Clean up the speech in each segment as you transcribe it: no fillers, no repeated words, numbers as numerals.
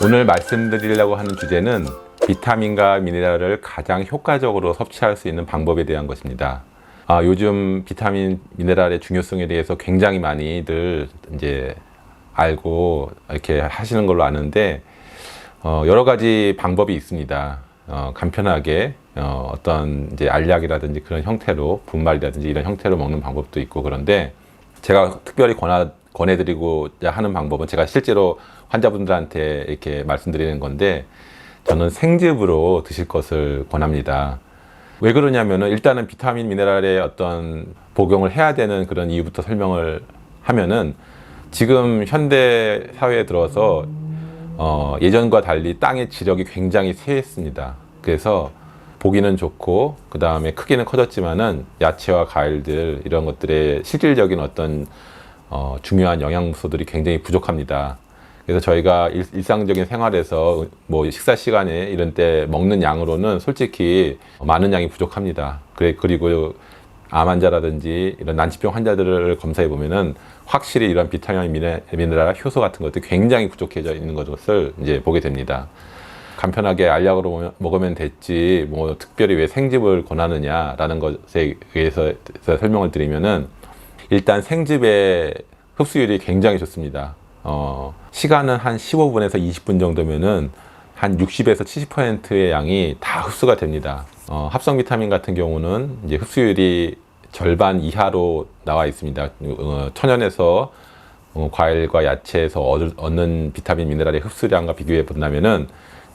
오늘 말씀드리려고 하는 주제는 비타민과 미네랄을 가장 효과적으로 섭취할 수 있는 방법에 대한 것입니다. 요즘 비타민, 미네랄의 중요성에 대해서 굉장히 많이들 이제 알고 이렇게 하시는 걸로 아는데, 여러 가지 방법이 있습니다. 간편하게 어떤 이제 알약이라든지 그런 형태로, 분말이라든지 이런 형태로 먹는 방법도 있고, 그런데 제가 특별히 권해드리고자 하는 방법은 제가 실제로 환자분들한테 이렇게 말씀드리는 건데, 저는 생즙으로 드실 것을 권합니다. 왜 그러냐면은 일단은 비타민, 미네랄의 어떤 복용을 해야 되는 그런 이유부터 설명을 하면은, 지금 현대 사회에 들어서 예전과 달리 땅의 지력이 굉장히 쇠했습니다. 그래서 보기는 좋고 그 다음에 크기는 커졌지만은 야채와 과일들 이런 것들의 실질적인 어떤 중요한 영양소들이 굉장히 부족합니다. 그래서 저희가 일상적인 생활에서 뭐 식사 시간에 이런 때 먹는 양으로는 솔직히 많은 양이 부족합니다. 그리고 암 환자라든지 이런 난치병 환자들을 검사해 보면은 확실히 이런 비타민, 미네랄, 효소 같은 것들이 굉장히 부족해져 있는 것을 이제 보게 됩니다. 간편하게 알약으로 먹으면 됐지 뭐 특별히 왜 생즙을 권하느냐라는 것에 의해서 설명을 드리면은, 일단 생즙의 흡수율이 굉장히 좋습니다. 시간은 한 15분에서 20분 정도면은 한 60에서 70%의 양이 다 흡수가 됩니다. 합성 비타민 같은 경우는 이제 흡수율이 절반 이하로 나와 있습니다. 천연에서 과일과 야채에서 얻는 비타민, 미네랄의 흡수량과 비교해 본다면은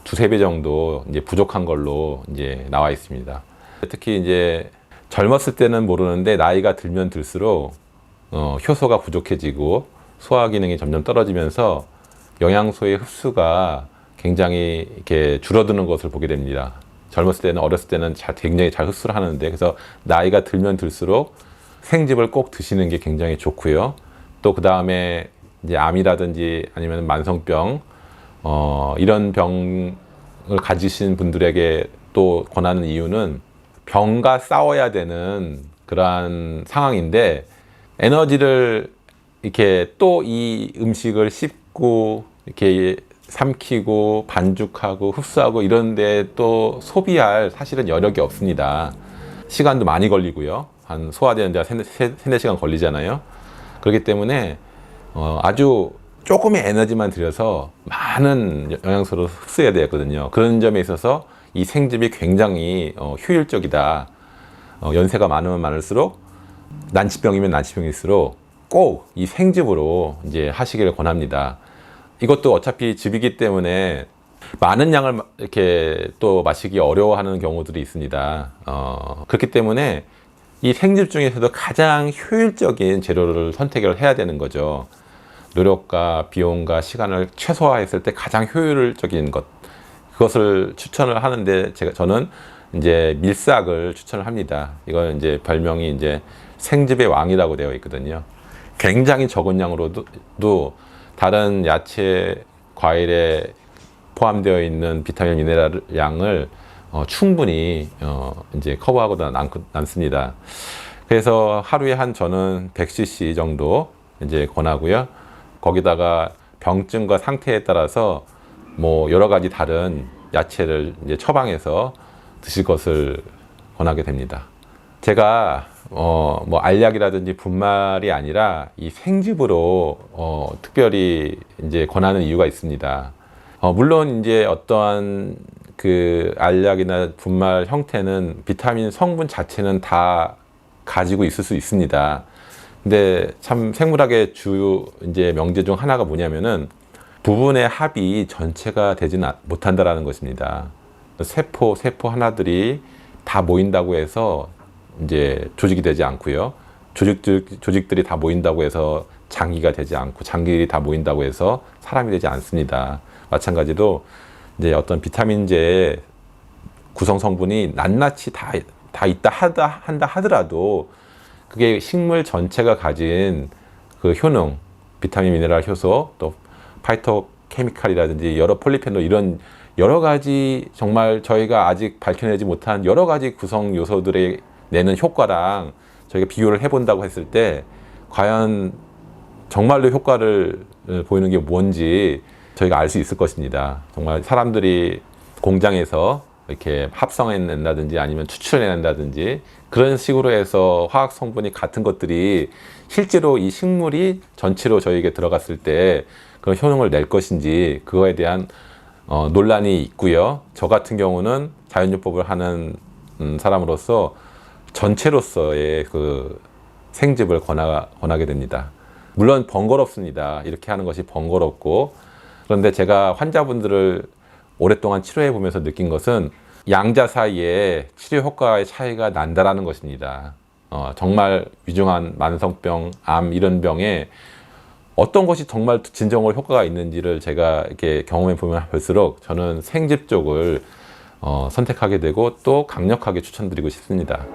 두세 배 정도 이제 부족한 걸로 이제 나와 있습니다. 특히 이제 젊었을 때는 모르는데 나이가 들면 들수록 효소가 부족해지고 소화 기능이 점점 떨어지면서 영양소의 흡수가 굉장히 이렇게 줄어드는 것을 보게 됩니다. 젊었을 때는, 어렸을 때는 굉장히 잘 흡수를 하는데, 그래서 나이가 들면 들수록 생즙을 꼭 드시는 게 굉장히 좋고요. 또 그 다음에 이제 암이라든지 아니면 만성병, 이런 병을 가지신 분들에게 또 권하는 이유는, 병과 싸워야 되는 그러한 상황인데 에너지를 이렇게 또 이 음식을 씹고 이렇게 삼키고 반죽하고 흡수하고 이런데 또 소비할 사실은 여력이 없습니다. 시간도 많이 걸리고요. 한 소화되는데 세네 시간 걸리잖아요. 그렇기 때문에 아주 조금의 에너지만 들여서 많은 영양소를 흡수해야 되거든요. 그런 점에 있어서 이 생즙이 굉장히 효율적이다. 연세가 많으면 많을수록, 난치병이면 난치병일수록 꼭 이 생즙으로 이제 하시기를 권합니다. 이것도 어차피 즙이기 때문에 많은 양을 이렇게 또 마시기 어려워하는 경우들이 있습니다. 그렇기 때문에 이 생즙 중에서도 가장 효율적인 재료를 선택을 해야 되는 거죠. 노력과 비용과 시간을 최소화했을 때 가장 효율적인 것, 그것을 추천을 하는데 저는 이제 밀싹을 추천을 합니다. 이건 이제 별명이 이제 생즙의 왕이라고 되어 있거든요. 굉장히 적은 양으로도 다른 야채, 과일에 포함되어 있는 비타민, 미네랄 양을 충분히 이제 커버하고 남습니다. 그래서 하루에 저는 100cc 정도 이제 권하고요. 거기다가 병증과 상태에 따라서 뭐 여러 가지 다른 야채를 이제 처방해서 드실 것을 권하게 됩니다. 제가 뭐 알약이라든지 분말이 아니라 이 생즙으로 특별히 이제 권하는 이유가 있습니다. 물론 이제 어떠한 그 알약이나 분말 형태는 비타민 성분 자체는 다 가지고 있을 수 있습니다. 근데 참 생물학의 주 이제 명제 중 하나가 뭐냐면은, 부분의 합이 전체가 되지는 못한다라는 것입니다. 세포 하나들이 다 모인다고 해서 이제 조직이 되지 않고요. 조직들이 다 모인다고 해서 장기가 되지 않고, 장기들이 다 모인다고 해서 사람이 되지 않습니다. 마찬가지로 이제 어떤 비타민제의 구성 성분이 낱낱이 다 있다 한다 하더라도 그게 식물 전체가 가진 그 효능, 비타민, 미네랄, 효소, 또 파이토케미칼이라든지 여러 폴리페놀 이런 여러 가지 정말 저희가 아직 밝혀내지 못한 여러 가지 구성 요소들의 내는 효과랑 저희가 비교를 해본다고 했을 때 과연 정말로 효과를 보이는 게 뭔지 저희가 알 수 있을 것입니다. 정말 사람들이 공장에서 이렇게 합성해낸다든지 아니면 추출해낸다든지 그런 식으로 해서 화학 성분이 같은 것들이 실제로 이 식물이 전체로 저희에게 들어갔을 때 그런 효능을 낼 것인지 그거에 대한 논란이 있고요. 저 같은 경우는 자연요법을 하는 사람으로서 전체로서의 그 생즙을 권하게 됩니다. 물론 번거롭습니다. 이렇게 하는 것이 번거롭고, 그런데 제가 환자분들을 오랫동안 치료해 보면서 느낀 것은 양자 사이에 치료 효과의 차이가 난다라는 것입니다. 정말 위중한 만성병, 암 이런 병에 어떤 것이 정말 진정으로 효과가 있는지를 제가 이렇게 경험해 보면 볼수록 저는 생즙 쪽을 선택하게 되고 또 강력하게 추천드리고 싶습니다.